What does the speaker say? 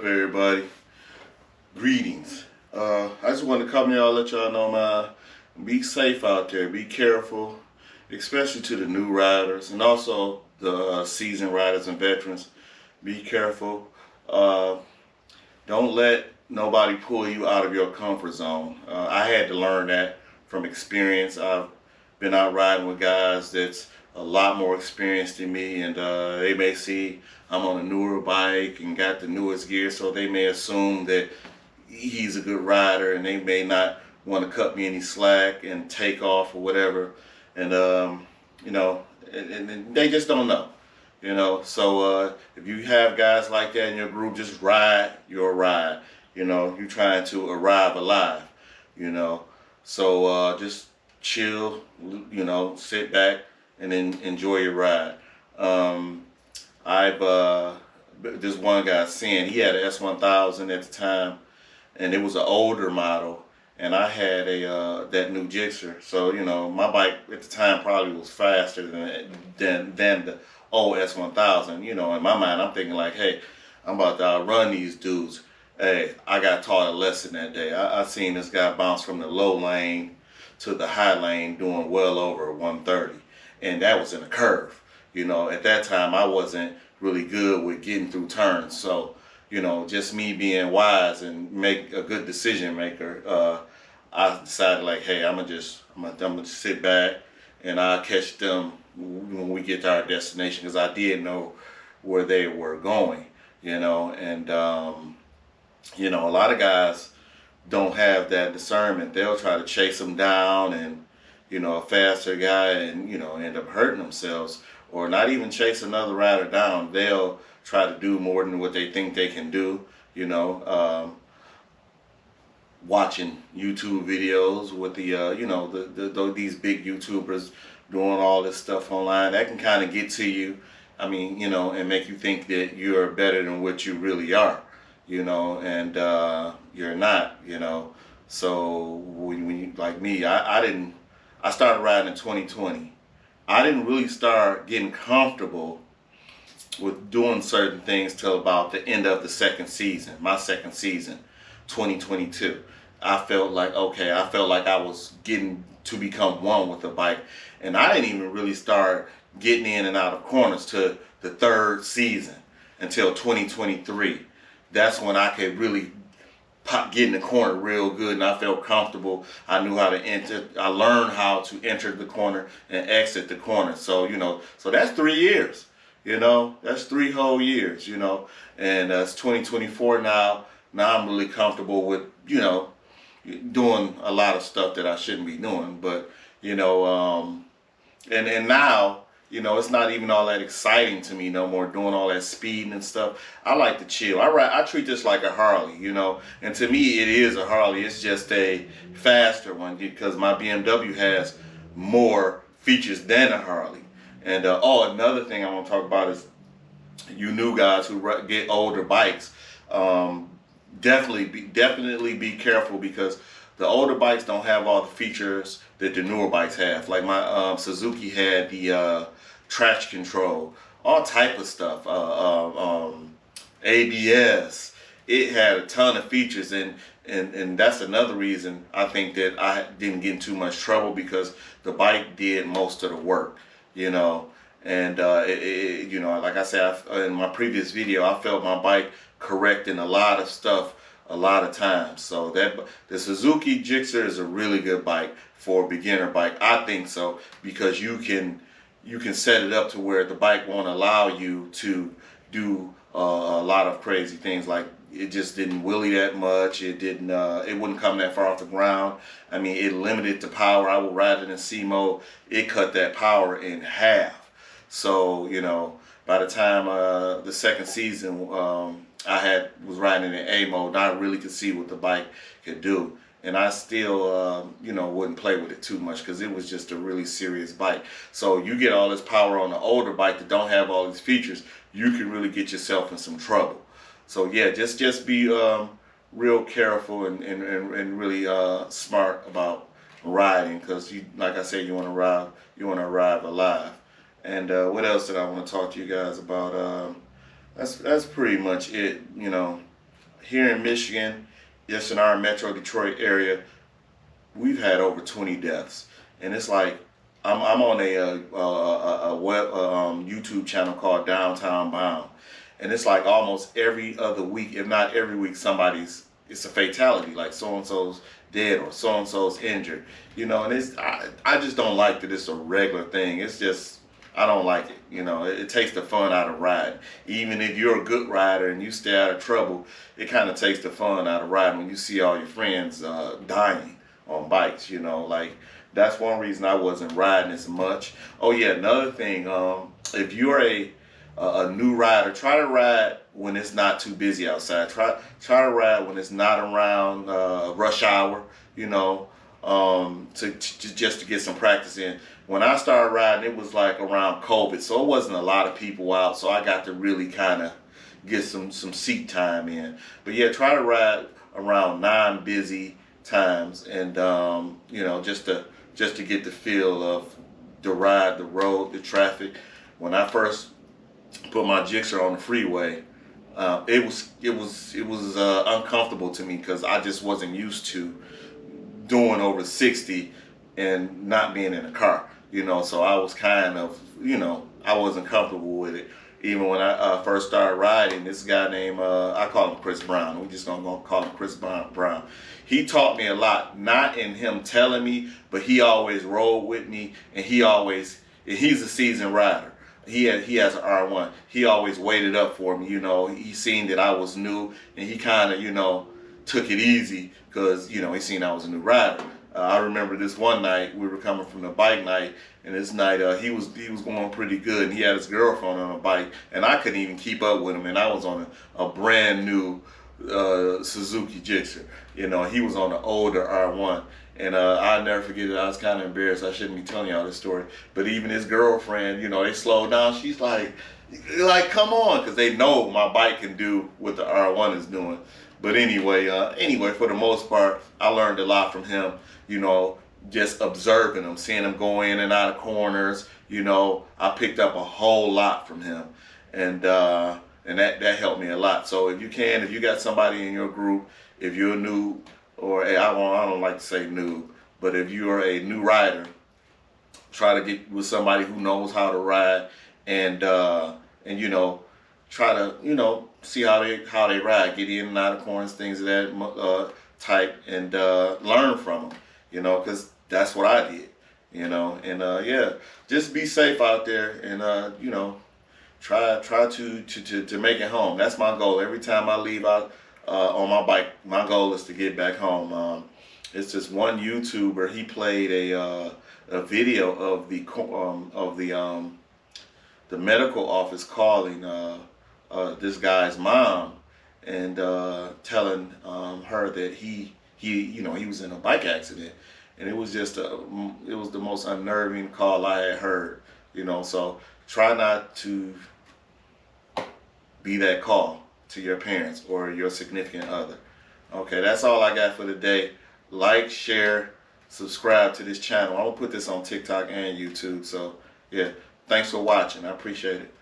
everybody? Greetings. I just wanted to come here and let y'all know, man, be safe out there. Be careful, especially to the new riders and also the seasoned riders and veterans. Be careful. Don't let nobody pull you out of your comfort zone. I had to learn that from experience. I've been out riding with guys that's a lot more experienced than me, and they may see I'm on a newer bike and got the newest gear, so they may assume that he's a good rider, and they may not want to cut me any slack and take off or whatever. And and they just don't know. So if you have guys like that in your group, just ride your ride. You're trying to arrive alive. So just chill, sit back and then enjoy your ride. This one guy saying he had an S1000 at the time, and it was an older model, and I had that new Gixxer. So my bike at the time probably was faster than the old S1000. In my mind I'm thinking like, hey, I'm about to outrun these dudes. Hey, I got taught a lesson that day. I seen this guy bounce from the low lane to the high lane doing well over 130, and that was in a curve. At that time I wasn't really good with getting through turns, so just me being wise and make a good decision maker, I decided like, hey, I'm gonna sit back and I'll catch them when we get to our destination, because I did know where they were going. And a lot of guys don't have that discernment. They'll try to chase them down, and a faster guy, and end up hurting themselves, or not even chase another rider down. They'll try to do more than what they think they can do. Watching YouTube videos with these big YouTubers doing all this stuff online, that can kind of get to you. And make you think that you're better than what you really are. And you're not. So when you, like me, I started riding in 2020. I didn't really start getting comfortable with doing certain things till about the end of the my second season, 2022. I felt like I was getting to become one with the bike, and I didn't even really start getting in and out of corners to the third season until 2023. That's when I could really get in the corner real good, and I felt comfortable. I knew how to enter. I learned how to enter the corner and exit the corner. So so that's 3 years. That's 3 whole years. And it's 2024 now. Now I'm really comfortable with doing a lot of stuff that I shouldn't be doing. But and now it's not even all that exciting to me no more, doing all that speeding and stuff. I like to chill. I treat this like a Harley, and to me it is a Harley. It's just a faster one because my BMW has more features than a Harley. And another thing I want to talk about is you new guys who get older bikes. Definitely be careful, because the older bikes don't have all the features that the newer bikes have. Like my Suzuki had the traction control, all type of stuff, ABS. It had a ton of features, and that's another reason I think that I didn't get in too much trouble, because the bike did most of the work. And like I said in my previous video, I felt my bike correcting a lot of stuff a lot of times. So the Suzuki Gixxer is a really good bike for a beginner bike. I think so, because you can set it up to where the bike won't allow you to do a lot of crazy things. Like, it just didn't wheelie that much. It wouldn't come that far off the ground. It limited the power. I would ride it in C mode. It cut that power in half. So by the time the second season, I was riding in A mode, and I really could see what the bike could do. And I still, wouldn't play with it too much, because it was just a really serious bike. So you get all this power on the older bike that don't have all these features, you can really get yourself in some trouble. So yeah, just be real careful and really smart about riding, because like I said, you want to arrive alive. And what else did I want to talk to you guys about? That's pretty much it. here in Michigan, just in our Metro Detroit area, we've had over 20 deaths, and it's like I'm on a web YouTube channel called Downtown Bound, and it's like almost every other week, if not every week, it's a fatality, like so and so's dead or so and so's injured, you know. And I just don't like that it's a regular thing. It's just I don't like it, you know. It takes the fun out of riding. Even if you're a good rider and you stay out of trouble, it kind of takes the fun out of riding when you see all your friends dying on bikes, you know. Like that's one reason I wasn't riding as much. Oh yeah, another thing, if you're a new rider, try to ride when it's not too busy outside. Try to ride when it's not around rush hour, you know, to just to get some practice in. When I started riding, it was like around COVID, so it wasn't a lot of people out, so I got to really kind of get some seat time in. But yeah, try to ride around non-busy times, and you know, just to get the feel of the ride, the road, the traffic. When I first put my Gixxer on the freeway, it was uncomfortable to me because I just wasn't used to doing over 60 and not being in a car, you know. So I was kind of, you know, I wasn't comfortable with it. Even when I first started riding, this guy named, I call him Chris Brown. We're just gonna call him Chris Brown. He taught me a lot, not in him telling me, but he always rode with me, and he's a seasoned rider. He has an R1. He always waited up for me, you know. He seen that I was new, and he kind of, you know, took it easy because, you know, he seen I was a new rider. I remember this one night we were coming from the bike night, and this night he was going pretty good, and he had his girlfriend on a bike, and I couldn't even keep up with him, and I was on a brand new Suzuki Gixxer, you know. He was on an older R1, and I'll never forget it. I was kind of embarrassed. I shouldn't be telling y'all this story, but even his girlfriend, you know, they slowed down. She's like come on, because they know my bike can do what the R1 is doing. But anyway, for the most part, I learned a lot from him, you know, just observing him, seeing him go in and out of corners, you know. I picked up a whole lot from him, and that helped me a lot. So if you got somebody in your group, if you're new, or I don't like to say new, but if you're a new rider, try to get with somebody who knows how to ride, and you know, try to, you know, see how they ride, get in and out of corners, things of that type, and learn from them, you know, because that's what I did, you know. And yeah, just be safe out there, and you know, try to make it home. That's my goal. Every time I leave out on my bike, my goal is to get back home. It's just one YouTuber. He played a video of the medical office calling this guy's mom, and telling her that he you know, he was in a bike accident, and it was just it was the most unnerving call I had heard, you know. So try not to be that call to your parents or your significant other. Okay, that's all I got for today. Like, share, subscribe to this channel. I'm gonna put this on TikTok and YouTube. So yeah, thanks for watching. I appreciate it.